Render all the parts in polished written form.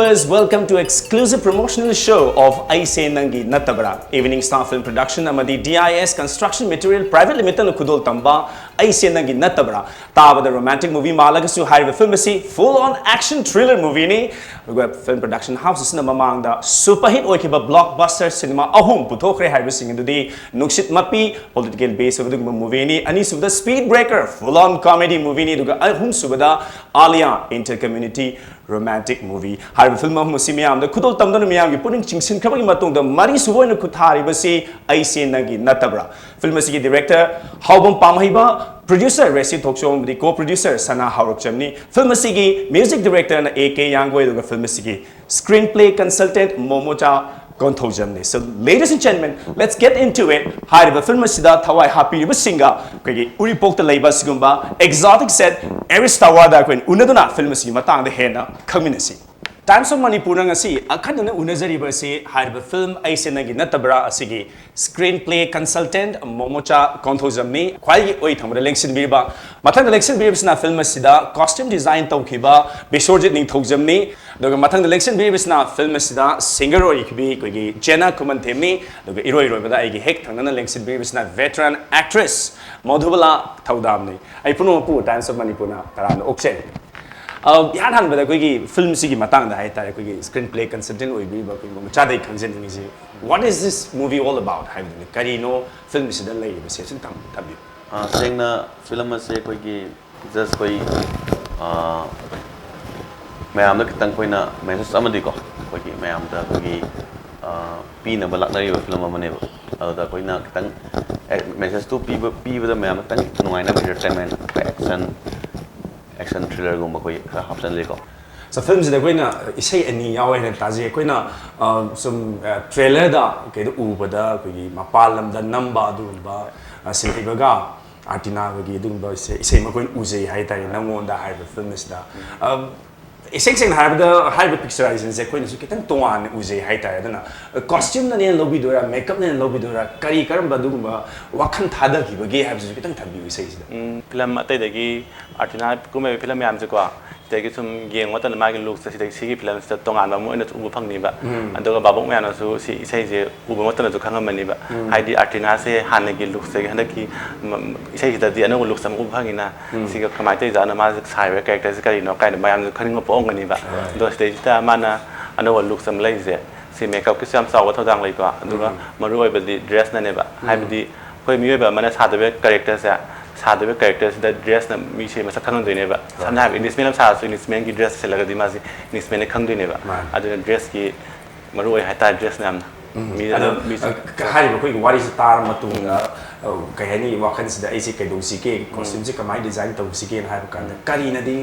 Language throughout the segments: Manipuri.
viewers, welcome to exclusive promotional show of Eise Nanggi Nattabara, Evening Star Film Production Amadi DIS Construction Material Private Limited Kudol Tamba, Eise Nanggi Nattabara. Taba the romantic movie Malagasu High film full-on action thriller movie ni. Film production houses na mamangda super hit oikiba blockbuster cinema ahum puthokre high sing into the Nukshit Mapi political base of the movie ni ani subda speed breaker full-on comedy movie ni duga ahum subada Alia inter-community romantic movie. Harbi film of Musimiyam, the Kudol Tamdan Miyam, putting Chingsin Kabaki Matung, the Mari Suwan Kutari Basi, Eise Nanggi Nattabara. Film director, Haubam Pamahiba, producer, Resi Tokshom, the co-producer, Sana Harokchamni, film music director, and AK Yangway, the film screenplay consultant, Momocha. So, ladies and gentlemen, let's get into it. Hi, the film Sida Tawai Happy Singa, Uri Pokta Labor Sigumba, exotic set, Aristawada, when Unaduna film Matang the Hena, community. Times of Manipuri ngasi akadana unazari basi harba film Eise Nanggi Nattabara asigi screenplay consultant Momocha Konthojamni khwai oi thamra election birba mathang election birbsna film sida costume design tawkhiba Bishorjit Ningthojamni doga mathang election birbsna film sida singer oi khibi koigi Jena Kumanthemni doga iroi bada aigi hek thangna election birbsna veteran actress Madhubala Thaudamni ai puno pu Times of Manipuri taran okse यार हम बता कोई की फिल्म सी की मतंग दा है तारे कोई की स्क्रीनप्ले कंसल्टेंट हुई भी बाकी वो चाहते ही कंसल्टेंट नहीं सी What is this movie all about? है तो करीनो फिल्म से डल लगी बस ऐसे तब सेंगना फिल्म से कोई की जस्ट कोई मैं आमदा कितंग कोई ना मैसेज समझी कोई की मैं आमदा कोई की पी न बलक नहीं वो फिल्म मने वो अदा कोई ना कितंग मैसेज तो पी बता मैं आमदा कितंग नुआई ना entertainment action thriller gumba koi option leko so films da koina isai ani yawe na taji koina some trailer da ke do ubada koi mapalam da namba du ba silhiba ga artina gi du ba isai ma koin uje hai tai namon da hai films da essentially have the picturization ze koina su kitan toan uje hai tai da na costume na ne lobby dora makeup na lobby dora kari karam ba du ba wakhan thada gi ba ge have su kitan thabi isai da film atai da gi artina kuma film yam je ko tegi sum yeng watan ma gi look si sigi film sta tongan ba mo ina ubu phangni ba andoga babok mena su si isai je ubu watan ju khangam mani ba haidi artina se han gi look se handa ki isai da di anu look sam ubu phangina si ga kamai tai jana ma sai ba character se kari no kai ma yam khani ngo pong ni ba do stage ta mana anu look sam lai je si makeup ki sam saw wa thodang lai ko andoga maru oi ba di dress na ne ba haidi koi mi ba mana sa da character se सादे कैरेक्टर्स द ड्रेस न मीसे मसा खंग दोइनेबा समना हाब इंग्लिश में सा सु इंग्लिश में की ड्रेस से लगदी मासी इंग्लिश में खंग दोइनेबा अदु ड्रेस की मरु ओइ हाता ड्रेस नाम मी मी हारि बखोइ वारि से तार मतुंग कहनी वाखन से ऐसे कैदो सिके कॉस्ट्यूम से कमाई डिजाइन तो सिके हाइ बकान करी नदी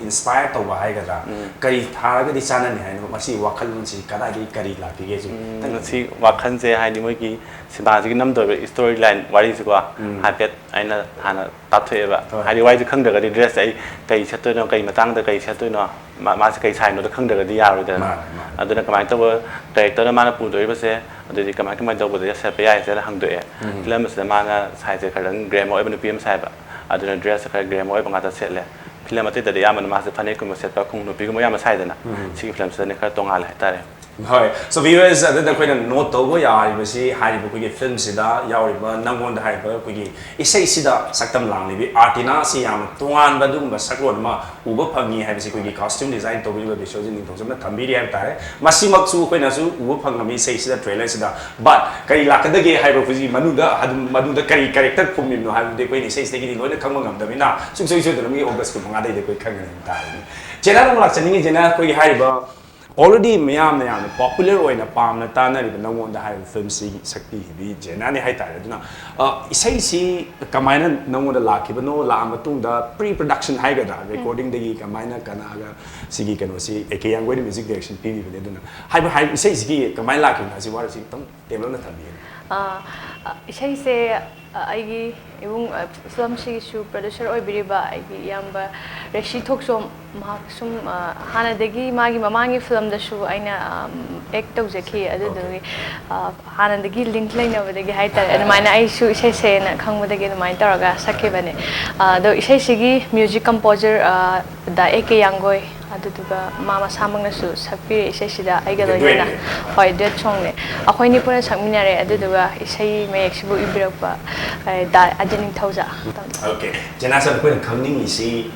इंस्पायर तो हाइ गदा करी थारग दि चानन हाइ मसी वाखल से कदा दि करी लापि गे जु तंग सी वाखन से हाइ नि मोइ की सिबा जी नम दो स्टोरी लाइन वारि से को हापेट आइना हाना ताथेबा high Y खंग दगदि dress ai kai chatoi no kai matang da kai chatoi no ma se kai sai no da khang dagadi yaru da aduna kamai to director na mana pu doi ba se adudi kamai kamai do ba se pa yai se la hang do e film se mana sai se kharan gram oi ban pm sai ba aduna dress ka gram oi ba ngata set le film ate da ya man ma se phane ku set pa khung no pi ku ya ma sai da na si film se ne kha tongal hai tare Hi. So viewers, the kind note to go ya, you see, hari buku film sida, ya ori ba, nangon da hari ba, kugi, isai sida saktam lang ni, artina si yam tuan badum ba sakron ma, uba pangi hari si kugi costume design to ba bishoji ni to na thambiri hari tare, masi maksu koi na su uba pangami isai sida trailer sida, but kari lakada ge hari ba kugi manuda kari character pumim no hari de koi isai sida ki loi na kangma ngam da mina, sum so da mi August ko mangada de koi kangan tare. Jena no lak chani jena koi hari ba already mayam popular oil na palm na tana ri na won da hai film si sakti bi jena ni hai ta duna isai si kamaina na won da laki bano la matung da pre production hai ga da recording de gi kamaina kana ga sigi kano si ek yang go music direction pi bi le duna hai isai si kamaina laki na si war si tam table na thabi isai se aigi ibung film si su producer oi biriba aigi yamba reshi thoksom sum hana degi magi mamangi film da su aina act to jeki adu du hana degi link line over degi hai tar and maina ai su isai se na khangba degi mai taraga sakhe bane do isai sigi music composer da ek yangoi ꯑꯗꯨꯗꯨꯒ ꯃꯥ ꯃꯁꯥꯃꯛꯅꯁꯨ ꯁꯛꯄꯤꯔꯦ ꯏꯁꯩꯁꯤꯗ ꯑꯩꯒ ꯂꯣꯏꯅꯅ ꯍꯣꯏ ꯗꯨꯋꯦꯠ ꯁꯣꯡꯅꯦ ꯑꯩꯈꯣꯏꯅꯤ ꯄꯨꯟꯅ ꯁꯛꯃꯤꯟꯅꯔꯦ ꯑꯗꯨꯗꯨꯒ ꯏꯁꯩ ꯃꯌꯦꯛꯁꯤꯕꯨ ꯏꯕꯤꯔꯛꯄ ꯗꯥ ꯑꯖय ꯅꯤꯡꯊꯧꯖꯥ Okay, Jana sir, koi khamning isi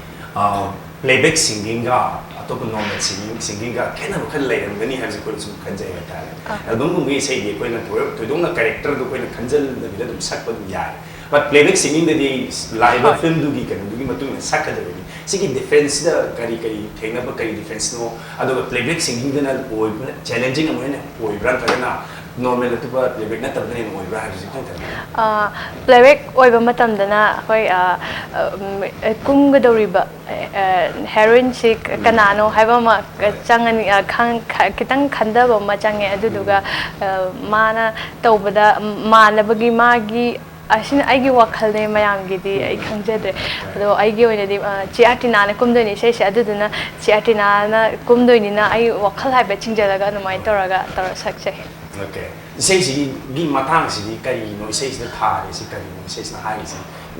playback singing ga atop normal singing ga kena bukan lain gani harus koi sum kanjai kata. Album ko ngi sei ye koi na to dong na character do koi na kanjal na bila dum sak pa ya. But playback singing da di live film du gi kan du gi matu na sak ka da ni. Sigi difference da kari thengna ba kari difference no ado playback singing da na oi challenging amoi na oi brand ka na normal to ba playback na tab na oi brand ji ka playback oiba matamdana akhoi kumgadoriba heroine si kanano haiba ma changani kitang khandaba ma change aduduga mana tawbada manabagi magi asina aigi wakhalne mayamgidi ai khangjadre ado aigi oinadi chiatina na kumdoini sei se aduduna chiatina na kumdoini na ai wakhal haiba chingjalaga numai toraga saksai. Okay. Say gi matang si kari no say na thari si kari no say na hai si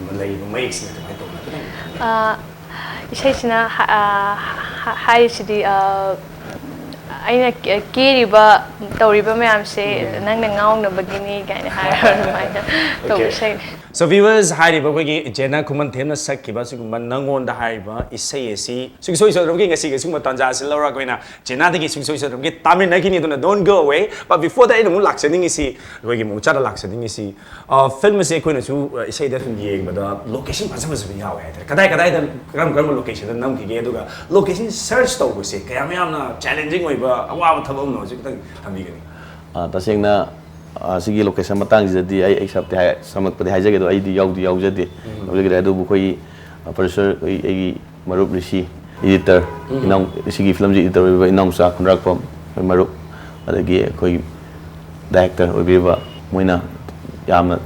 malay no may si na kamay to. Say na hai si di aina kiriba tawriba mayam se nang nangaong na bagini kaina hai na to say. So viewers, hi riba koi Jena kuman themna sakkiba siguma nangon da haiba isai esi sugsoi sodrom gi ngasi siguma tanja silora koina Jena dagi sugsoi sodrom gi tamin na kini dona don't go away. But before that mu laksaning isi koi gi mucha da laksaning isi film se koina su isai da film gi bada location phasa phasa yawe hai kadai da kam location da nam ki ge aduga location search tawbo se kaya mayam na challenging oiba awa thabam no ji kitang thambi gani tasengna sigi location matang jadi ai sabte hai samak pade haja gedo ai di yaujade yaujade adu bu koi producer ai marup rishi editor inong sigi film ji editor inong sa kunrak pom marup adagi koi director obiba moina yamna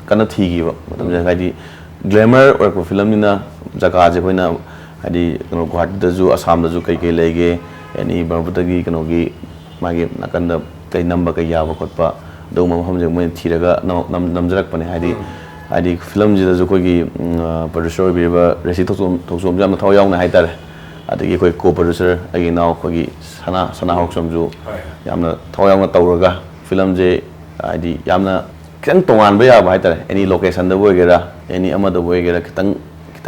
kana thigi ba matam ja di glamour or ko film ni na jaga je koina hadi kono guwahati da ju assam da ju kai kai lege ani barbutagi kono gi magi nakanda kai number kai yaba khotpa do ma hamje moi thiraga namjarak pane hadi film ji da jo koi gi producer bi ba resi thoksom jam thau yaung na hai tar adagi koi co producer agi naw koi gi sana hoksom ju yamna thau yaung na tawraga film je hadi yamna kitang tongan ba ya ba hai tar any location da boy gera any ama da boy gera kitang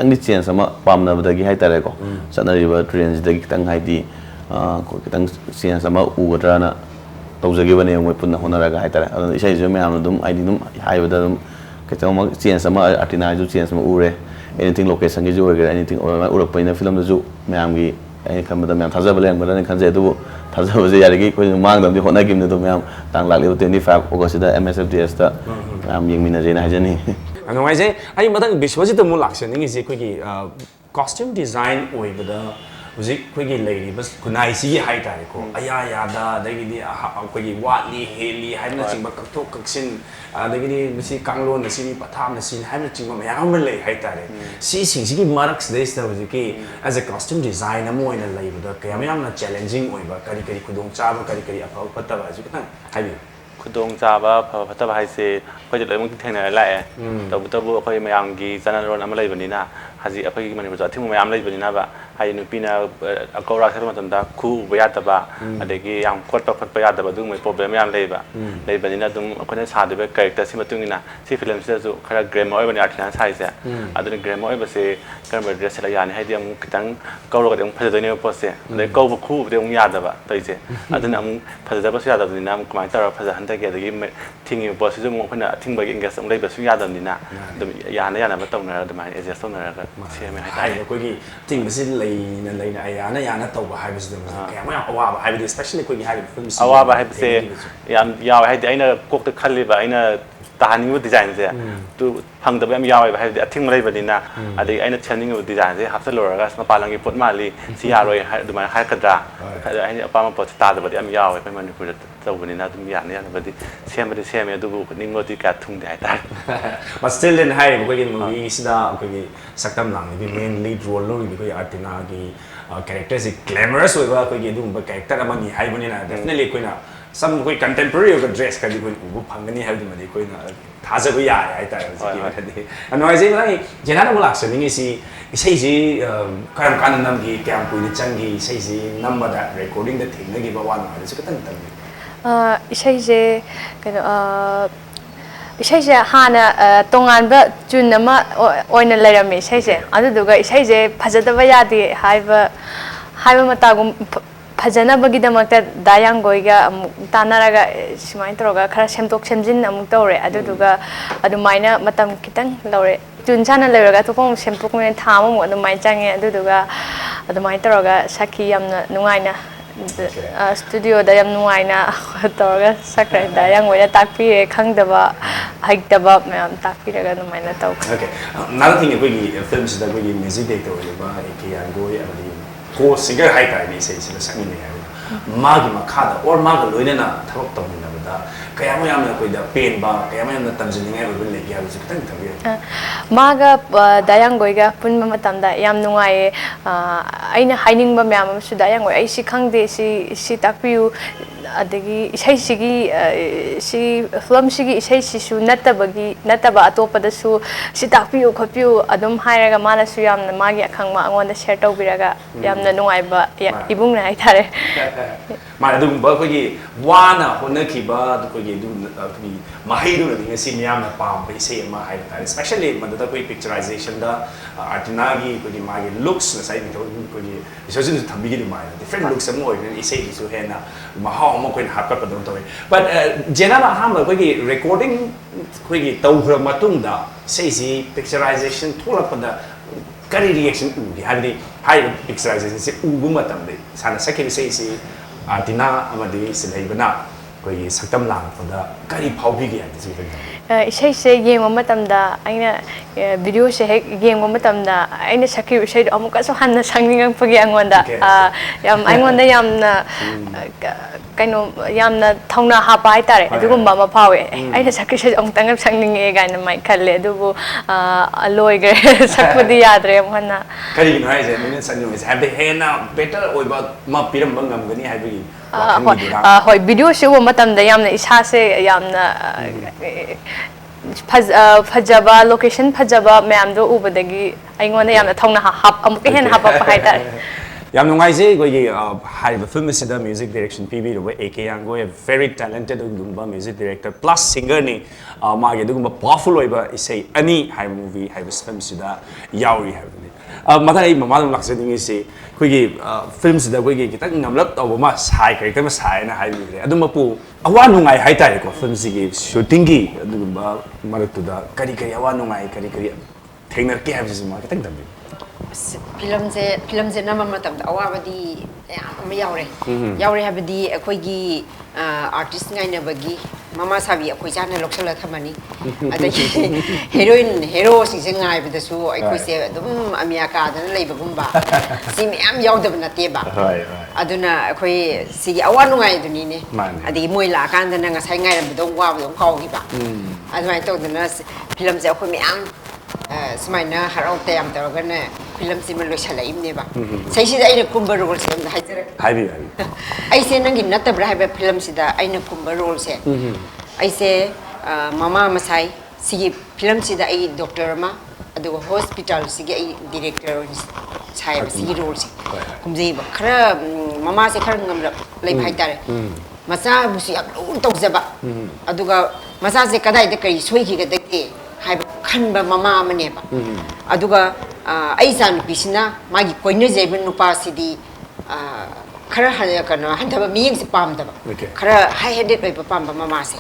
di change sama pamna ba gi hai tar ko sanari ba trends da kitang hai di ko kitang change sama ugadra na tawjagi bane moi punna honaraga hai tar adon isai je mayam dum ai dum haibada dum kitang ma change sama artina ju change sama ure anything location gi ju ore anything urak paina film da ju mayam gi ai khamada mayam thajaba leng ba ne khanje du thajaba je yari gi ko mang dam di hona gim ne du mayam tang lak le 25 august da msfds da mayam yengmina je na hajani anong ai je ai matang biswaji to mu laksen ngi je ko gi costume design oibada Uzik koi lady bas kunai si hai ta ko aya ya da dagi ni koi watli heli hai na chingba kakthok kaksin dagi ni misi kanglon na sini patham na sin hai na chingba mayam le hai ta re si sing si ki marks this da uzik as a costume designer mo ina lai da kaya mayam na challenging oi ba kari khudong cha ba kari apau patta ba uzik tan hai bi khudong cha ba patta ba hai se koi je loimung thengna la tabu koi mayam gi channel ron ama lai bani na haji apai Manipur ja thimu mayam lai bani na ba hai nupina akora khar matam da khu ba ba adegi yam khotpa ya da ba dung mai problem yam lei bani na dung khone sa de character si matung ina si film si ju khara grammar oi bani artina sai se aduni grammar oi ba se grammar dress la yani hai diam kitang kauro ga dum phada ne po se de kau ba khu de ya da ba toi se aduna am phada ba su ya da ni nam kamai tar phada han ta ge adegi thingi bo si ju mo khona thing ba ge ngas am lei ba su ya da ni na dum ya na ba tong na da mai adjust tong na ga se me hai tai ko gi thing ba si lay na ayana tau ba hai bis dem kaya ma awa ba hai especially ko gi hai film awa ba hai se yam yaw hai aina kok ta khali ba aina tahani bu design se tu phang da yam yaw ba hai athing mai ba dina adai aina changing bu design se hafta lora ga ma palangi pot mali si ya roi du ma hai kadra aina apa ma pot ta da ba yam yaw ba Manipur tau ba dina dum ya ne ba di sem du bu ning ngoti ka thung de hai ta but still in hai ko gi movie sida ko gi saktam lang ni main lead role lo ni ko artina gi character is glamorous oiba ko gi dum ba character amani hai bani na definitely ko na some koi contemporary of dress kadi koi ubu phangani habi madi koi na thaja ko ya ai ta ji kadi anoi je ngai jena na bulak sing si isai ji karam kan nam gi kyam koi ni changi isai ji number da recording da thing gi ba wan ma ji katang tang isai je isai je hana tongan ba chun nama oina lerami isai je adu duga isai je phajada ba yadi haiba matagum फजना बगी दमकता दायांग गोइगा तानारागा सिमाइन तरोगा खरा सेमतोक सेमजिन अमुक तौरे अदुदुगा अदुमाइना मतम खितंग लौरे तुनसाना लेरगा तोपम सेमतोक में थाम मो अदुमाइ चांगे अदुदुगा अदुमाइ तरोगा सखी यामना नुंगाइना स्टूडियो दा याम नुंगाइना तरोगा सकरे दायांग गोइना ताकपीरे खंगदबा हाइकदबा मैम ताकपीरेगा अदुमाइना तौ ओके another thing कोई फिल्म्स दा कोई म्यूजिक डायरेक्टर ओइबा एके यागोय अबदी को सिंगर हाई ताइनी से इसे संगी नहीं है मागी मखादा और माग लोइने ना थबक तमनि ना बदा कया म यामना कोइ दा पेन बा कया म यामना तमजिनिंग है बबन लेगी हाबु खतंग थबे मागा दायांग गोइगा पुनम मतमदा याम नुंगाए आइना हाइनिंग बा म्याम सु दायांग गोइ आइसि खंगदे सी ताकपियु अदगी इसै सिगी सी फिल्म सिगी इसै सिसु नत्तबा अतोपदसु सी ताकपियु खपियु अदुम हायरगा मानसु यामना मागी अखंगमा अंगोंदा शेयर तौबिरगा यामना नुंगाइबा इबुंगना हाइतारे माने दुम बा कोगी वाना होनखिबा कोगी दुम कोगी माहिदु न सी म्यामना पाम बे से मा हाइतारे स्पेशली मददा कोई पिक्चराइजेशन दा आर्टिनागी कोगी मागी लुक्स न साइ बितो कोगी इसोजिन थंबिगी नि माइ डिफरेंट लुक्स अमो ओइने इसे दिसु हेना महा अमो कोइन हापका पदम तोय बट जेना हम कोगी रिकॉर्डिंग कोगी तौग्र मतुंगदा सेसी पिक्चराइजेशन थोलपदा करी रिएक्शन उगी हाबदि हाइ पिक्चराइजेशन से उबु मतमदे साना सके सेसी आर्टिना अमदि सिलैबना कोई सक्तम लांगपदा करी फाउबिगी आदि isai se yeng matamda aina video se hek yeng matamda aina sakri isai amuka so hanna sangning pagi angonda yam angonda yamna kaino yamna thongna ha pai tare adugumba ma phawe aina sakri se amtang sangning e gaina mai khalle adubu aloi gre sakpudi yadre amhana kari no haise min sangning is have the hena better oiba ma piram bangam gani haibigi hoi video se wo matamda yamna isa se yamna फजबा लोकेशन फजबा मैम दो उबदगी आइगोन यामना थौना हाप अमुक हेन हाप हाइता याम नुंगाइजे गोगी हाइब फिल्म सिदा म्यूजिक डायरेक्शन पीबी रो एके यांगो ए वेरी टैलेंटेड गुंबा म्यूजिक डायरेक्टर प्लस सिंगर ने मागे दुगुंबा पावरफुल ओइबा इसे अनि हाइ मूवी हाइब फिल्म सिदा यावरी हाइबनी मथा आई ममाल लाक्सदिंग इसे कोगी फिल्म सिदा कोगी कितक नमलक तबमा साइ कैरेक्टर मा साइ ना हाइबी अदुमपु अवा नुंगाइ हाइतारे को फिल्म सिगी शूटिंग की अदुगुंबा मरतुदा करी करी अवा नुंगाइ करी करी थेंगनर के हाइबस मा कितक दबी फिल्म से नम मतम अवाबदी याम यावरे यावरे हाबदी अखोइगी आर्टिस्ट गाइनबगी ममा साबी अखोइ जाने लोकसल थमनी अदगी हीरोइन हीरो सिंसे गाइबदसु अखोइसे अदुम अमियाका दन लेबगुंबा सि मयाम यावदब नतेबा अदुना अखोइ सिगी अवा नुगाइ दुनीने अदगी मोइ ला कांदना ngasai गाइरबदो वाबदो काउगिबा अदमाइ तोदना फिल्म से अखोइ मयाम सुमाइना हराउ तयाम तरगने फिल्म सिम लोइसलाइमनेबा सैसिदा आइना कुम्बा रोल से हाइजरे हाइबी आइसे नंगी नत्तबरा हाइबा फिल्म सिदा आइना कुम्बा रोल से आइसे मामा मसाई सिगी फिल्म सिदा आई डॉक्टर मा अदुगा हॉस्पिटल सिगी आई डायरेक्टर साइब सिगी रोल से कुमजेबा खरा मामा से खरा ngam lai phai tare masa busi yak lu tokjaba aduga masa se kadai de kai soi ki ga de hai khanba mama maneba aduga ai san pisina magi koine jeba nupa sidi khara hanya kana handaba miyeng se pam daba khara high headed oi pam ba mama se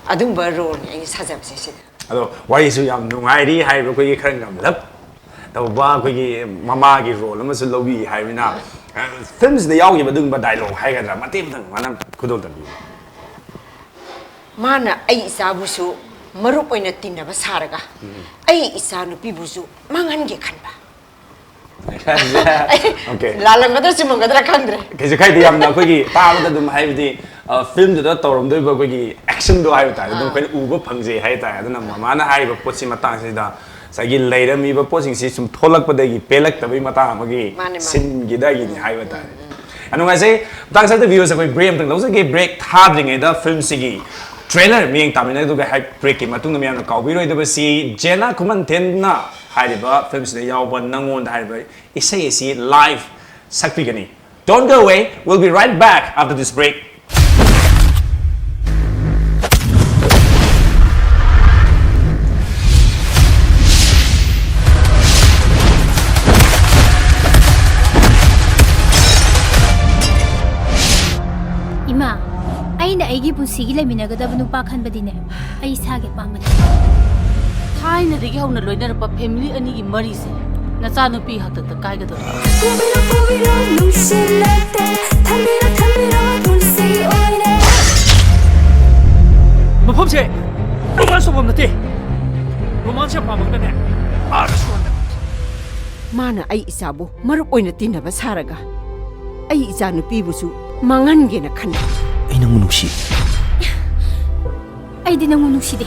adum ba role ai sajab se se ado wai su yam nungai ri hai ro koi khara ngam lap taw ba koi mama gi role ma su lobi hai na films de yaw gi ba dung ba dialogue hai ga da mate bang manam khudol tan mana ai sabu su marup oina tinaba saraga ai isa nu pibusu mangan ge khanba okay lalang gadra chimang gadra khandre ke je kai di yam na koi gi ta da dum hai di film da torom doi ba koi gi action do hai ta dum koi u ba phangje hai ta aduna mama na hai ba pochi matang se da sagi leira mi ba poching si sum tholak pa da gi pelak ta bai matang ma gi sin gi da gi hai ba ta And when I say, thanks to the viewers, I break them. Those are break harding the film sigi trailer. Me and Tamina do get breaking. Matung me and Kawiro the see Jenna Kumantena Hyderabad films the Yawan Nangon Hyderabad. It says live Sakpigani. Don't go away. We'll be right back after this break. Ima, I na aigi punsigi la minagadaba nupa khanbadine. Ai sage pamani. Thai na digi hauna loinarapa family ani gi mari se. Nacha nupi hakta ta kai gado. Mafam se romance sobam nate. Romance pamagdane. Araswanda. Mana ai isabu marup oina tinaba saraga. Ai isa nupi busu mangan ge na khana. Ai nang nusi. Ai di nang nusi de.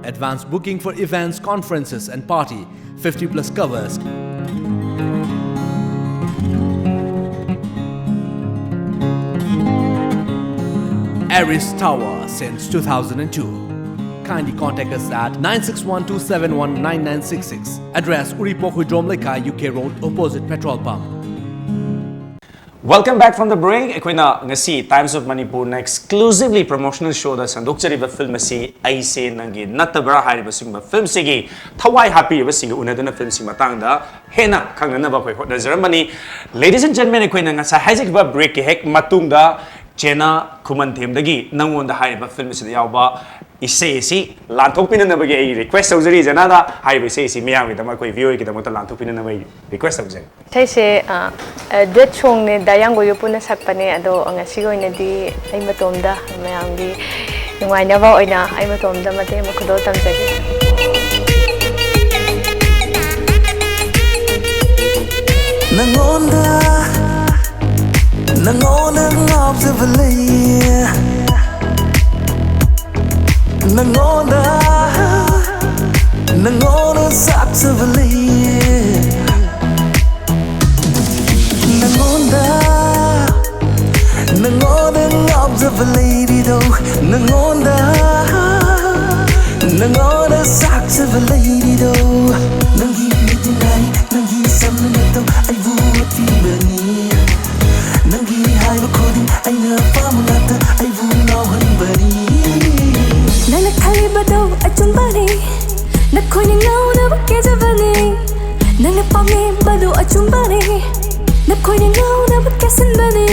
Advanced booking for events, conferences and party, 50+ covers. Aris Tower since 2002. Kindly contact us at 9612719966. Address Uripokhuidrom Lekha, UK Road, opposite petrol pump. Welcome back from the break. Equina ngasi Times of Manipur na exclusively promotional show da sandokchariba film si Eise Nanggi Nattabara hariba singba film sigi thawai happy ba sigi unadana film si matangda hena khangna ba khoi hotna Germany. Ladies and gentlemen, equina ngasa hajik ba break ke hek matungda Jenna Kumanthem-dagi nangonda hariba film si yawba ise si lanthokpina na bagi request saujari Jenna da hariba ise si miyam ki tama koi viewer ki tama ta lanthokpina na bai request saujari Thai se duet song ne dayang go yupuna sakpane ado angasi go ina di ai matomda mayam gi nungai na ba oina ai matomda mate makudol tamjagi Nangonda ngobservely Nangonda saksavely Nangonda ngobservely do Nangonda saksavely do Nangi midnight nangi samnato ai vuot bani Nangi hai recording ai na famulata ai vu now hanbari Nana khali bado achumbani Nakhoi ngau na bakejavani Nana pami bado achumbani Nakhoi ngau na bakesanbani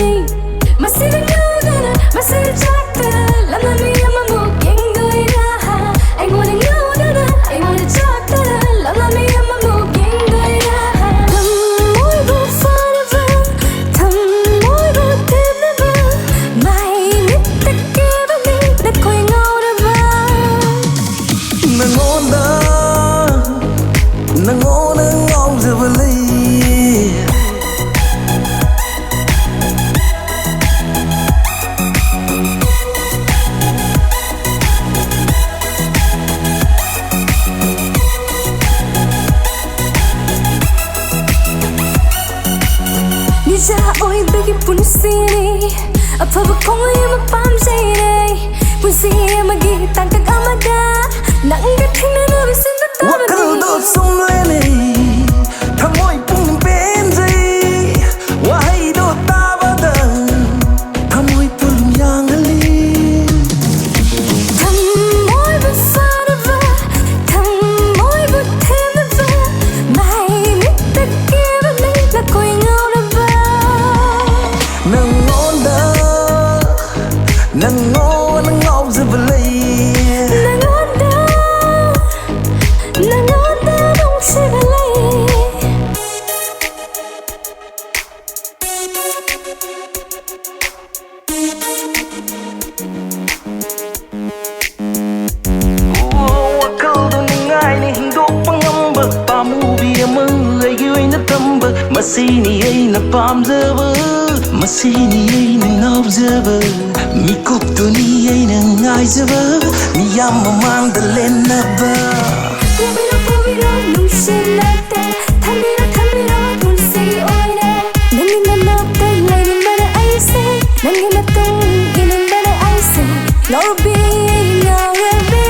Masina ngau na masina chakta lama mi amamu gengoi raha ai ngone ngau na ai ngone chakta lama mi amamu gengoi raha Moi bu farava tham moi bu tenava mai nitakevani nakhoi ngau na ba Nangonda ngobservely Nija oi begi punsini Apaba kongli mapamjayne Punsi amagi tangkak amada Nangga thina na bisinda tabadi Wakal do sumlene Thamoi pung benjai Wahai do tabada Thamoi pulum yangali masini aina pamjaba masini aina ngawjaba mikuptuni aina ngaijaba miyam mamangda lennaba Pubiro pubiro nungsinate Thamiro thamiro tulsi oine Nangi nanapta laininbana aise Nangi natung ininbana aise Lorbi ngawebi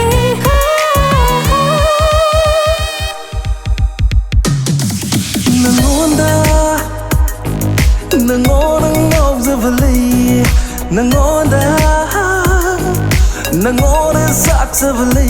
Nangonda Nangonda ngawjaba lay Nangonda Nangonda saksaba lay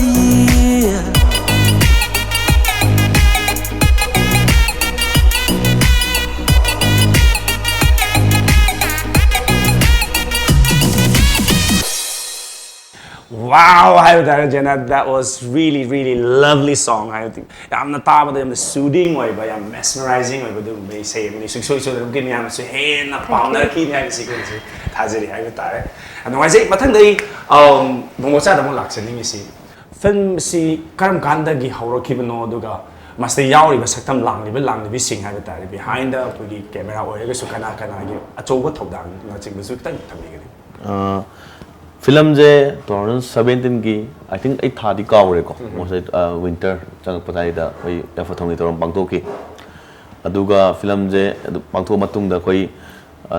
Wow, that was really, really lovely song. I think I'm not talking about the soothing way, but I'm mesmerizing way. But they say when you so give me I'm so hey na pound na key na sequence. Thazeri I got and when I say but then they bungosa da mo laksan ni si film si karam kanda gi hawro ki no duga must the yauri ba saktam lang ni sing ha ta behind the camera or ga su kana gi achoba thodang na ching su tan thambi film je 2017 ki I think I thadi kaure ko mose winter chang patai da koi yafathong ni torom bangtoki aduga film je bangtho matung da koi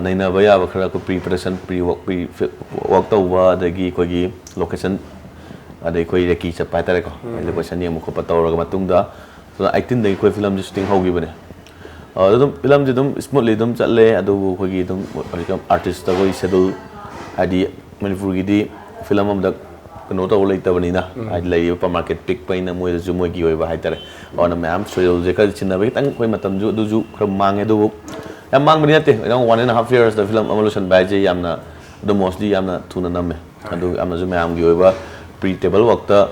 naina baya ba khara ko pre production pre work to wa da gi koi gi location adai koi reki cha pai tare ko location yem ko pataw ra matung da so 18 da koi film je shooting hogi bane adum film je dum smoothly dum chatle adu koi gi dum artist da koi schedule adi Manipuri di film amda kano ta ulai ta bani na ai lai pa market pick pai na moi ju moi gi oi ba hai tare ona mam so je ka chinna ba tang koi matam ju du ju khram mang e du am mang bani ate around 1.5 years the film evolution ba je yamna the mostly yamna thuna namme adu amna ju mam gi oi ba pre table work ta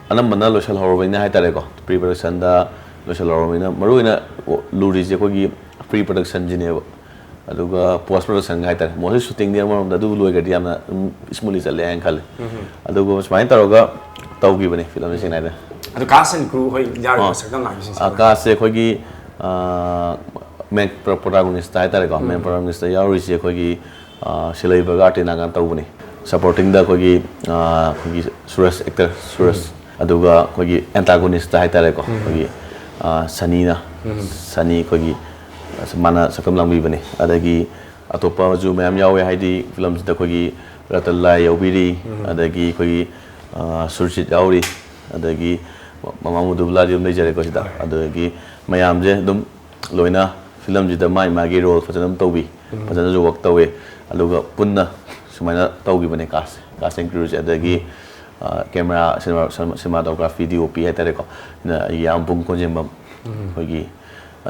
anam bana lo shal hor na hai tare ko pre production da lo shal hor na maru ina luri je ko gi pre production jine ba aduga post production hai tar mo shooting dia marom da du loi ga dia na smoothly chale ang khale aduga smai taroga tawgi bane film sing nai da adu cast and crew hoi yar sakam lang sing cast se khoi gi main protagonist hai tar ko main protagonist ya ri se khoi gi silai baga te na ga taw bane supporting da khoi gi Suresh actor Suresh aduga khoi gi antagonist hai tar ko khoi gi Sani khoi gi mana sakam lambi bane adagi atopa ju mayam yawe haidi films da kogi ratalai yaubiri adagi kogi surjit yauri adagi mamamudu bladium nei jare ko sida adagi mayam je dum loina film ji da mai magi role fajanam tawbi fajana ju work tawe aluga punna sumaina tawgi bane casting crew adagi camera cinematography DOP hai tare ko na yam pung ko jembam kogi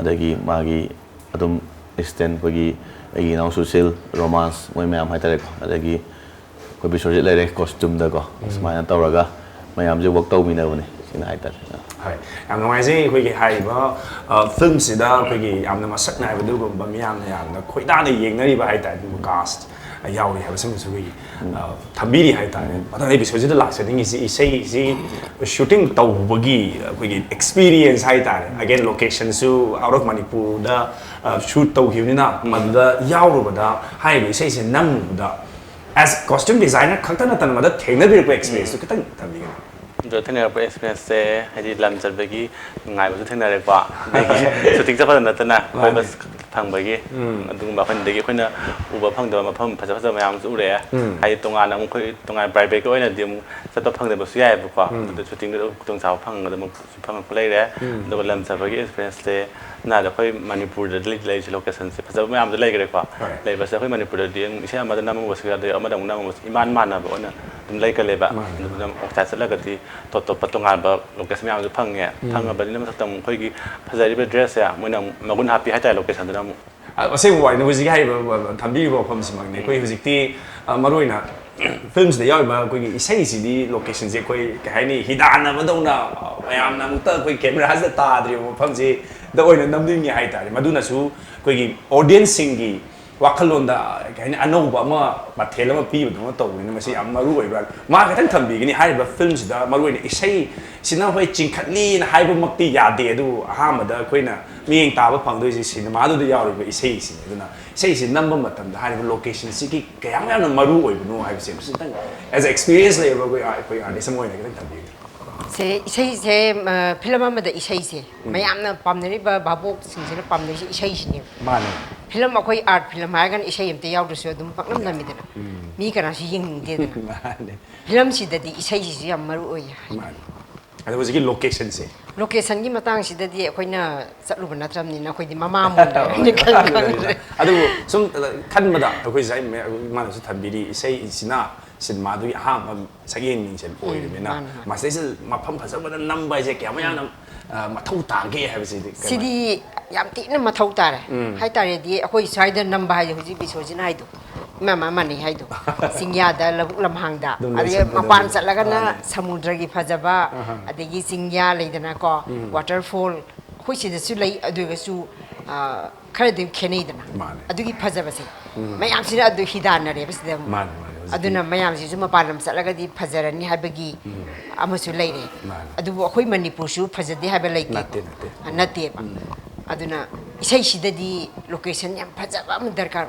adagi magi adum extend kogi agi now social romance moi mayam hai tare ko adagi ko bisori lere costume da ko smaya tawraga mayam je work taw mi na bane sina hai tare hai am no ai koi gi hai ba film si da koi gi am na masak nai ba du ko ba miyam na yam na khoi da na yeng na ri ba hai ta du cast yaw ri ha ba sim su gi thambi ri hai ta ne ba ta nei bisori da lak se ding si si shooting taw ba gi koi gi experience hai ta again location su out of Manipur da shoot taw hi ni na man da yaw ro ba da hai bi sei se nam da as costume designer khakta na tan ma da thengna bi ko experience su kitang thambi gi जो थेने पर एक्सपीरियंस से है लम चल बगी ngai bu thengna re kwa shooting chapa na tana koi bas phang bagi adung ba khan degi khoina uba phang da ma pham phaja phaja mayam su re hai tonga na khoi tonga private ko ina dim sat phang da ba su yai bu kwa de shooting do tong saw phang da mo phang play re do lam chal bagi experience le na da khoi Manipur da lei location se phaja mayam da lei gre kwa lei ba se khoi Manipur da ding ise ma da nam mo su ga de ama da nam mo iman man na ba na dum lei ka le ba dum ok ta sala ga ti to patungan ba location mayam su phang nge phang ba ni ma tam khoi gi phajari ba dress ya mo na magun happy hai ta location da mo ase wai no zi hai thambi bo pham simang ne koi hujik ti maroina films de yaw ba koi isai si di location je koi ka hai ni hidana ba dong na mayam na mutta koi camera has ta dri mo pham ji da oina namding ni hai ta maduna su koi gi audience sing gi wakalonda kaini anouba ama mathel ama pi budong tawni masi am maru oibra ma khatang thambi gini haiba films da maru ni isai sina hoi chingkhatli na haiba makti yade adu ahamada koina miyeng taba phangdoi si cinema du da yauri ba isai si aduna isai si number matam da haiba location si ki kayang na maru oibno haiba sem sitang as experience le ba koi artist moi na khatang thambi se isai se film amada isai se mayamna pamnari ba babok singsina pamnari isai sini mane film akoi art film hagan isai amte yaudsu dum paknam namidana mi kana si yingde dana film sidadi isai si yam maru oya mane adu wajiki location se location gi matang sidadi akoina chatluba natramni na khoi di mama mo ni kal adu sum khanmada akoi sai mana su thambiri isai isina cinema du ham sagin ning chen oi le na ma sai mafam phasabada number je kya ma mathau ta ge ha bisi sidi yam ti na mathau ta re hai ta re di akoi side number ha hoji bisojin hai do mama mani hai do singya da lamhang da adi mapan chatlaga na samudra gi phajaba adigi singya leidana ko waterfall khoi sida su lei adu ga su khare dim khenei dana adugi phajaba se mayam sina adu hidana re bisi da aduna mayam si suma param salaga di phajarani habagi amasu leire adu akhoi manipur su phajadi haba leite natte ba aduna isai sidadi location yam phajaba am darkar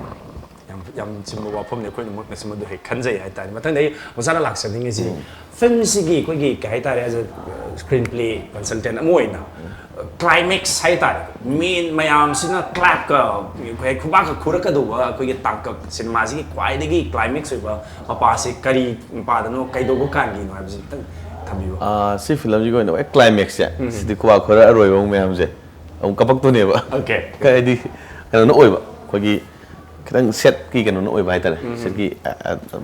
yam chimbo wafam ne khoi mo na sima do he khanjai hai ta matang dai musana laksani ngi si film sigi koi gi kai ta as a screenplay consultant amoina climax hai ta main mayam sina clap ka kai khuba ka khura ka do ba koi gi tak ka cinema si kwai de gi climax ba papa se kari pa da no kai do go kan gi no abji tang thami ba si film ji go no climax ya si di kwa khura aroi ba mayam je am kapak to ne ba okay kai di kana no oi ba koi gi kitang set ki kana no oi ba ta set ki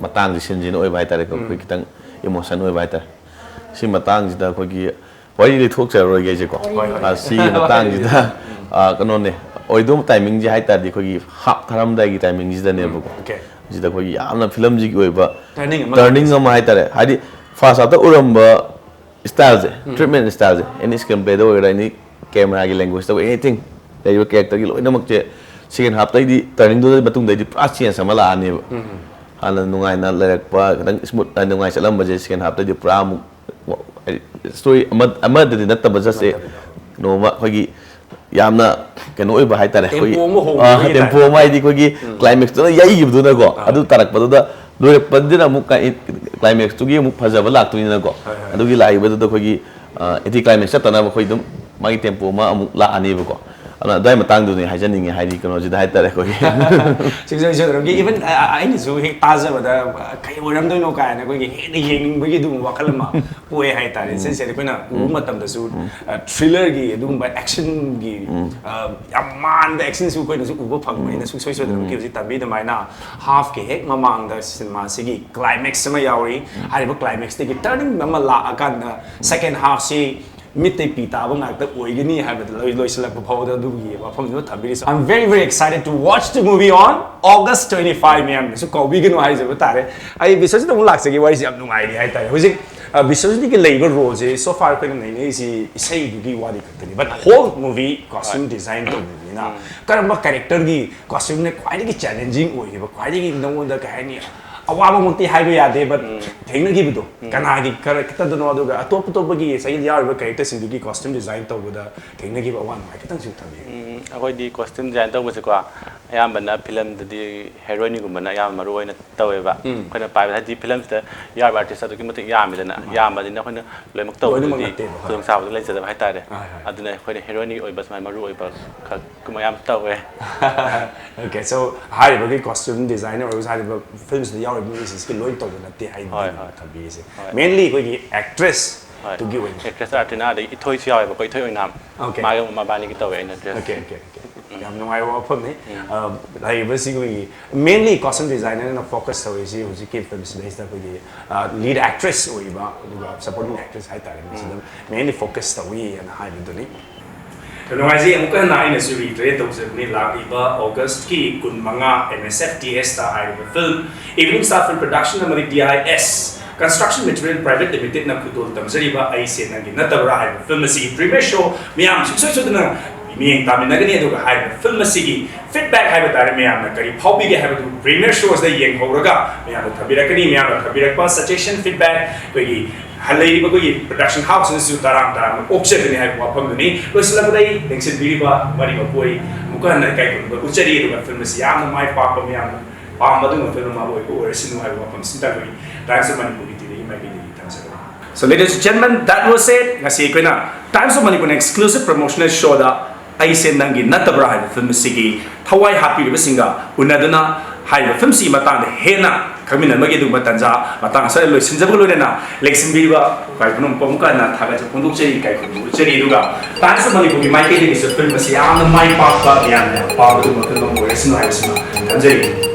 matang ji sin ji no oi ba ta ko koi kitang emotion oi ba ta si matang ji da koi gi wai li thok cha ro ge je ko si matang ji da kano ne oi dum timing ji hai ta di koi gi hap tharam da gi timing ji da ne bu okay ji da koi yamna film ji oi ba turning ma hai ta re hai di first up ta uram ba style je treatment style je any screenplay da oi ni camera gi language da anything da yu character gi loi namak je second half dai di turning do batung dai di pra change sama la ani ba hala nungai na lerak pa kadang smooth na nungai salam ba je second half dai di pra story amad di natta ba se no ma khoi gi yamna keno oi ba hai ta re khoi tempo mai di khoi gi climax to yai gi du na go adu tarak pa da loi pandina mu ka climax tu gi mu phajaba lak tu ni na go adu gi lai ba da khoi gi eti climax ta na ba khoi dum mai tempo ma amu la ani ba go ana dai matang du ni haijaning hai di kono ji dai ta re ko sing gi even ai ni su he ta za ba da kai oram do no ka na ko gi he yeng ba gi du wakal ma poe hai ta re sen se ko na matam da su thriller gi du ba action gi amman da action su ko na su u ba phang mai na su soi so da gi ji ta bi da mai na half ke hek mamang da cinema se gi climax ma yauri hai ba climax te gi turning ma la akan second half si mitai pita ba ngak ta oigini ha ba loi selak ba da du gi ba phom no thabiri so I'm very excited to watch the movie on August 25 ma'am so ko bi ginu hai je ba tare ai bisoj da mu lak se gi wai si am nungai ri hai ta hojik bisoj ni ki labor role je so far ko nei si isai du gi wadi khatani but whole movie costume design to movie na karamba character gi costume ne kwai gi challenging oi ba kwai gi no da ka ni awaba monti hai ba ya de but thengna gi bido kana gi character do no do ga top gi sai ya ba character sin gi costume design to da thengna gi ba wan ma kitang su thabi akoi di costume design to bose kwa ayam bana film di heroine gu bana ayam maru oina tawe ba khona pai ba di film ta ya ba artist to gi mate ya mi dana ya ma din khona loi mak taw di tung sa ba lai sa ba hai ta de aduna khona heroine oi bas ma maru oi ba kuma ayam tawe okay so hai ba gi costume designer or hai ba films the yaw movies is ki loi to na te hai thabi se mainly ko gi actress to give actress artina de ithoi si yaw ba ko ithoi oi nam ma ga ma ba ni ki tawe na dress okay yam no ai wa phom ni lai ba si ko mainly costume designer na focus to is hu ki films based da ko gi lead actress oi ba supporting actress hai ta ni mainly focus to we and hai do ni Nungaizi amuka na ina su reiterate to ni la iba August ki kun manga MSFTS ta hai film evening star film production na mari DIS construction material private limited na kudol tamzari ba Eise Nanggi Nattabara hai film si premiere show miyam su so na miyeng tamin na gani do hai film si feedback hai batare me amna kari phaubi ge habatu premier shows da yeng horaga me amna thabirakani me amna thabirakpa suggestion feedback koi gi halai ba koi production house ne su taram object ni hai wafam ni losla dai next biriba mari ba koi mukan na kai ko uchari do film si amna mai pa pa me amna pa madu ma film ma boy ko resinu hai wafam sinta koi Times of Manipuri ti mai bi So ladies and gentlemen, that was it. Ngasi ko na Times of Manipuri exclusive promotional show da Eise Nanggi Nattabara hai film sigi thawai happy ba singa unaduna hai film si matang de hena kamina magi du matanja matang sa lo sinjab lo na election bi ba kai punum pamka na thaga je punduk chei kai ku chei du ga Times of Manipuri mai ke de film si am mai pa pa yan pa du ma film mo resino hai sina tanjai